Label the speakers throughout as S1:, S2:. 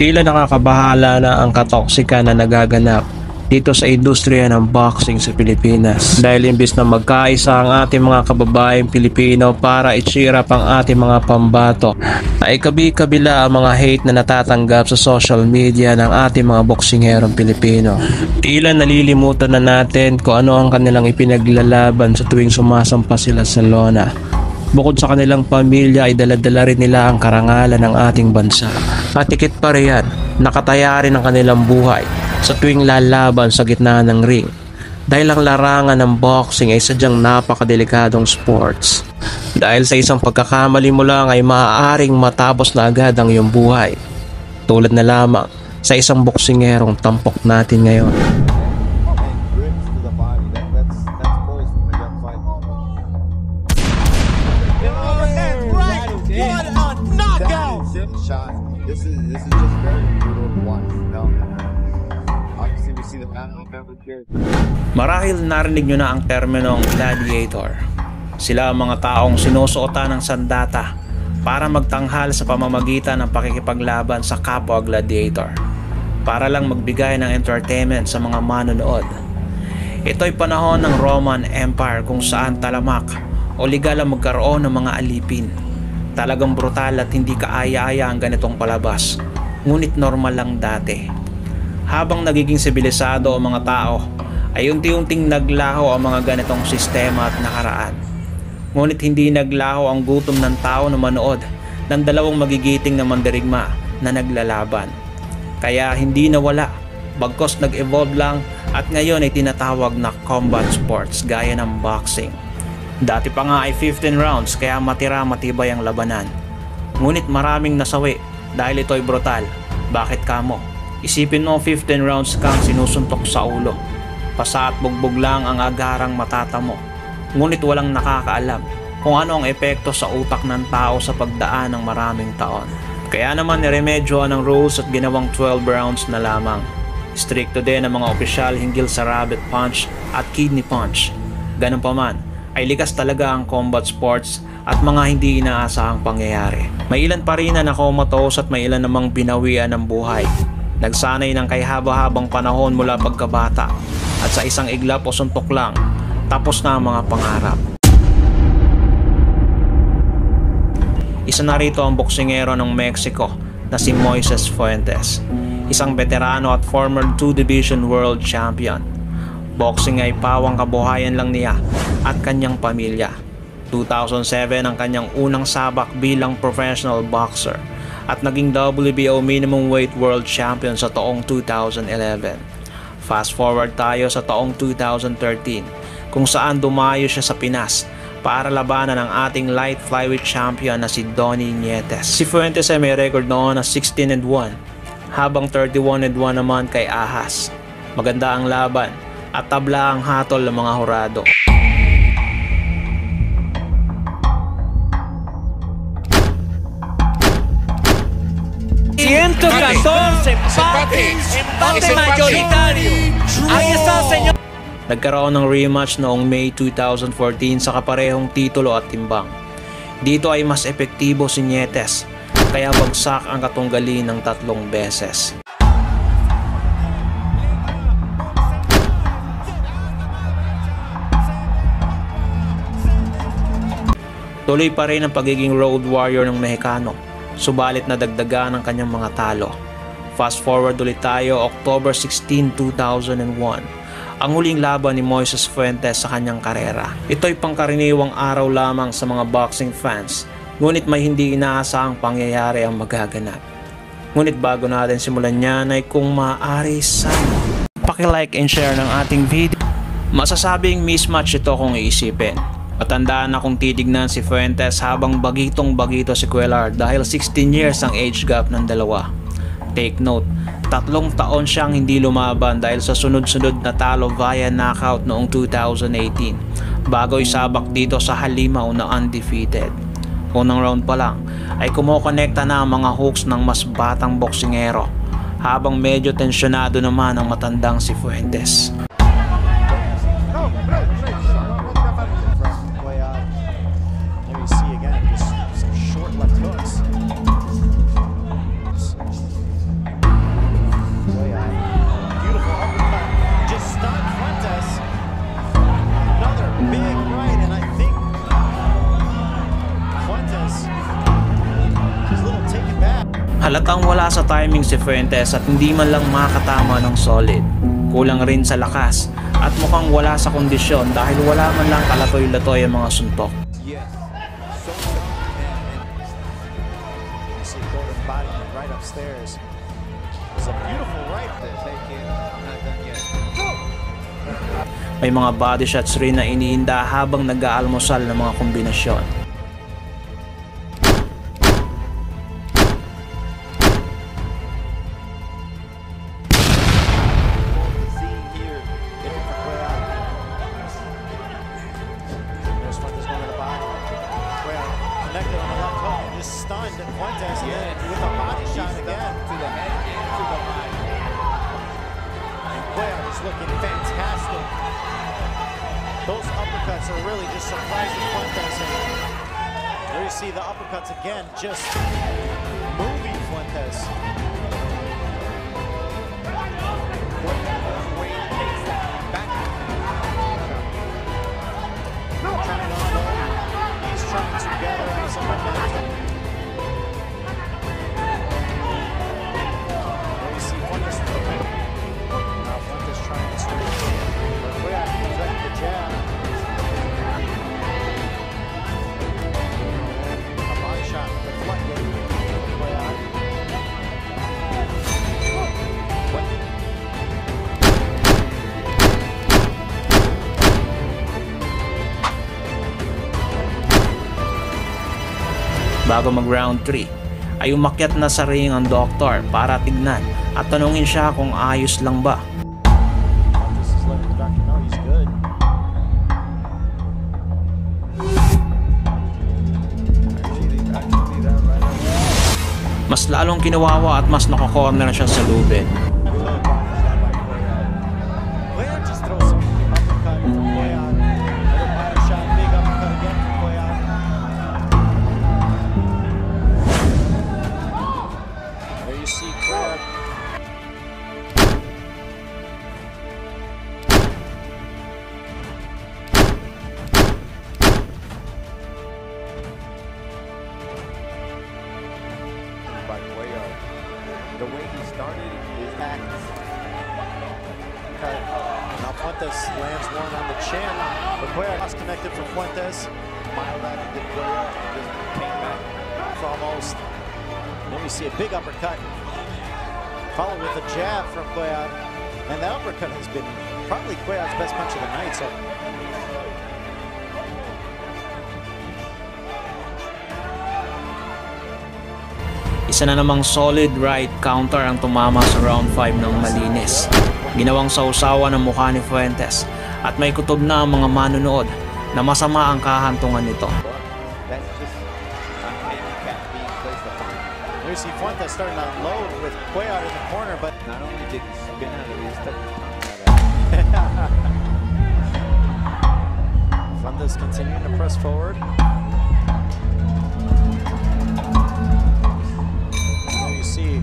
S1: Tila nakakabahala na ang katoksika na nagaganap dito sa industriya ng boxing sa Pilipinas. Dahil imbis na magkaisa ang ating mga kababayang Pilipino para i-cheer up ang ating mga pambato, ay kabi-kabila ang mga hate na natatanggap sa social media ng ating mga boksingerong Pilipino. Tila nalilimutan na natin kung ano ang kanilang ipinaglalaban sa tuwing sumasampa sila sa lona. Bukod sa kanilang pamilya ay dala-dala rin nila ang karangalan ng ating bansa. At tikit pa riyan, nakataya rin ang kanilang buhay sa tuwing lalaban sa gitna ng ring. Dahil ang larangan ng boxing ay sadyang napakadelikadong sports. Dahil sa isang pagkakamali mo lang ay maaaring matapos na agad ang iyong buhay. Tulad na lamang sa isang boksingerong tampok natin ngayon.
S2: This is just very brutal to watch. No. Obviously, we see the family members here.
S1: Marahil narinig nyo na ang terminong gladiator. Sila ang mga taong sinusuotan ng sandata para magtanghal sa pamamagitan ng pakikipaglaban sa kapwa gladiator, para lang magbigay ng entertainment sa mga manonood. Ito'y panahon ng Roman Empire kung saan talamak o legal ang magkaroon ng mga alipin. Talagang brutal at hindi kaaya-aya ang ganitong palabas, ngunit normal lang dati. Habang nagiging sibilisado ang mga tao, ay unti-unting naglaho ang mga ganitong sistema at nakaraan. Ngunit hindi naglaho ang gutom ng tao na manood ng dalawang magigiting na mandirigma na naglalaban. Kaya hindi nawala, bagkos nag-evolve lang at ngayon ay tinatawag na combat sports gaya ng boxing. Dati pa nga ay 15 rounds kaya matibay ang labanan. Ngunit maraming nasawi dahil ito'y brutal. Bakit kamo? Isipin mo 15 rounds kang sinusuntok sa ulo. Pasa at bugbog lang ang agarang matata mo. Ngunit walang nakakaalam kung ano ang epekto sa utak ng tao sa pagdaan ng maraming taon. Kaya naman niremedyoan ng rules at ginawang 12 rounds na lamang. Stricto din ang mga opisyal hinggil sa rabbit punch at kidney punch. Ganun pa man, ay likas talaga ang combat sports at mga hindi inaasahang pangyayari. May ilan pa rin na nakomatos at may ilan namang binawian ng buhay. Nagsanay ng kay haba-habang panahon mula pagkabata at sa isang iglap o suntok lang, tapos na ang mga pangarap. Isa na rito ang boksingero ng Mexico na si Moises Fuentes, isang veterano at former 2-division world champion. Boxing ay pawang kabuhayan lang niya at kanyang pamilya. 2007 ang kanyang unang sabak bilang professional boxer at naging WBO minimum weight world champion sa taong 2011. Fast forward tayo sa taong 2013 kung saan dumayo siya sa Pinas para labanan ang ating light flyweight champion na si Donnie Nietes. Si Fuentes ay may record noon na 16-1 habang 31-1 naman kay Ahas. Maganda ang laban at tabla ang hatol ng mga hurado. Empate mayoritario. Ahí está, señor. Nagkaroon ng rematch noong May 2014 sa kaparehong titulo at timbang. Dito ay mas epektibo si Nietes, kaya bagsak ang katunggali ng 3 beses. Tuloy pa rin ang pagiging road warrior ng Mexicano, subalit nadagdagan ang kanyang mga talo. Fast forward ulit tayo, October 16, 2001, ang huling laban ni Moises Fuentes sa kanyang karera. Ito'y pangkaraniwang araw lamang sa mga boxing fans, ngunit may hindi inaasahang pangyayari ang magaganap. Ngunit bago natin simulan yan ay kung maaari sana paki-like and share ng ating video. Masasabing mismatch ito kung iisipin. Matandaan na kung titignan si Fuentes habang bagitong-bagito si Cuellar dahil 16 years ang age gap ng dalawa. Take note, 3 taon siyang hindi lumaban dahil sa sunod-sunod na talo via knockout noong 2018 bago isabak dito sa halimaw na undefeated. Unang round pa lang ay kumokonekta na ang mga hooks ng mas batang boksingero habang medyo tensyonado naman ang matandang si Fuentes.
S2: See again, just short left
S1: Halatang wala sa timing si Fuentes at hindi man lang makatama ng solid. Kulang rin sa lakas at mukhang wala sa kondisyon dahil wala man lang kalatoy-latoy ang mga suntok.
S2: Yes. So you see Gordon body right upstairs. It's a beautiful right there. Taken. I'm not done yet.
S1: May mga body shots rin na iniinda habang nag-aalmusal ng mga kombinasyon.
S2: Stunned and Fuentes with a body shot again to the head and to the body. And Cuellar is looking fantastic. Those uppercuts are really just surprising Fuentes. And there you see the uppercuts again, just moving Fuentes. He's trying to gather some momentum.
S1: Bago mag round 3 ay umakyat na sa ring ang doktor para tignan at tanungin siya kung ayos lang ba. Mas lalong kinawawa at mas nakakorner siya sa lubid.
S2: The way he started his act. Now Fuentes lands one on the chin, but Cuellar was connected from Fuentes. Mild out and Cuellar just came back. It's almost. Then we see a big uppercut, followed with a jab from Cuellar, and that uppercut has been probably Cuellar's best punch of the night. So.
S1: Isa na namang solid right counter ang tumama sa round 5 ng malinis. Ginawang sausawa ng mukha ni Fuentes at may kutob na ang mga manonood na masama ang kahantungan nito.
S2: You see Fuentes starting to load with Cuellar in the corner, but not only did he spin out of his Fuentes continuing to press forward. See.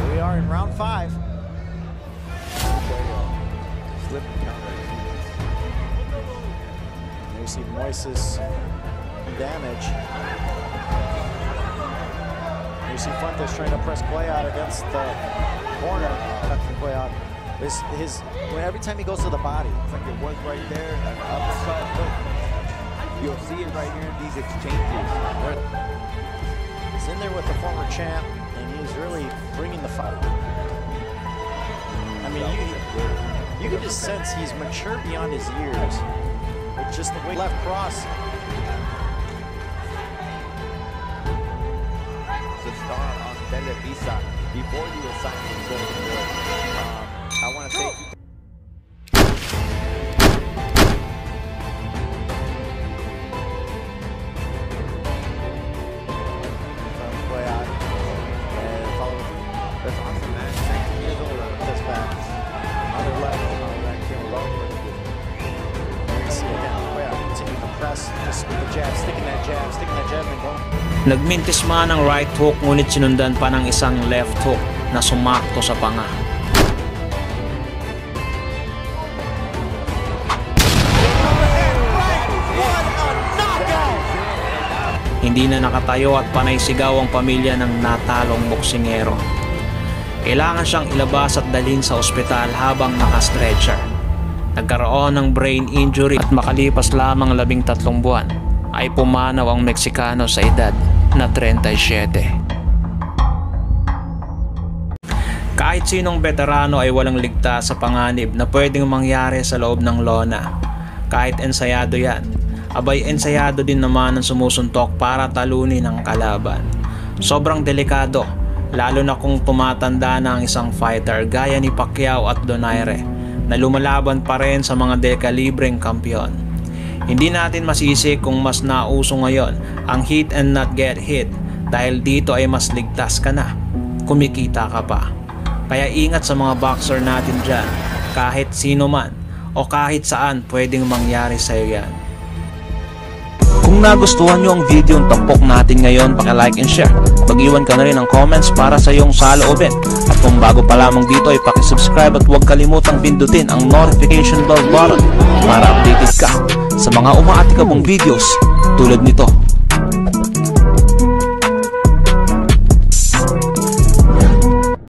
S2: We are in round 5. Slip counter. You see Moises damage. You see Fuentes trying to press Cuellar against the corner. Every time he goes to the body, it's like it was right there. Uppercut. Look, you'll see it right here in these exchanges. He's in there with the former champ, and he's really bringing the fight. I mean, you can just sense he's mature beyond his years. Just the way left cross. The star on Televisa before you were signed to the board. I want to thank you. That's awesome, man. 19 years old. That's back. Another level. That came along with it. See again, Cuellar. jab, sticking that jab and going.
S1: Nagmintis man ng right hook ngunit sinundan pa ng isang left hook na sumakto sa panga. Hindi na nakatayo at panay sigaw ang pamilya ng natalong boksingero. Kailangan siyang ilabas at dalhin sa ospital habang naka-stretcher. Nagkaroon ng brain injury at makalipas lamang 13 buwan ay pumanaw ang Meksikano sa edad na 37. Kahit sinong veterano ay walang ligtas sa panganib na pwedeng mangyari sa loob ng lona. Kahit ensayado yan, abay ensayado din naman ang sumusuntok para talunin ang kalaban. Sobrang delikado, lalo na kung tumatanda na ang isang fighter gaya ni Pacquiao at Donaire na lumalaban pa rin sa mga dekalibreng kampiyon. Hindi natin masisi kung mas nauso ngayon ang hit and not get hit dahil dito ay mas ligtas ka na, kumikita ka pa. Kaya ingat sa mga boxer natin dyan, kahit sino man o kahit saan pwedeng mangyari sa'yo yan. Kung nagustuhan nyo ang video ng tampok natin ngayon, paki-like and share. Mag-iwan ka na rin ng comments para sa iyong saloobin. At kung bago pa lamang dito ay paki-subscribe at huwag kalimutang pindutin ang notification bell button para updated ka sa mga umaatikabong videos tulad nito.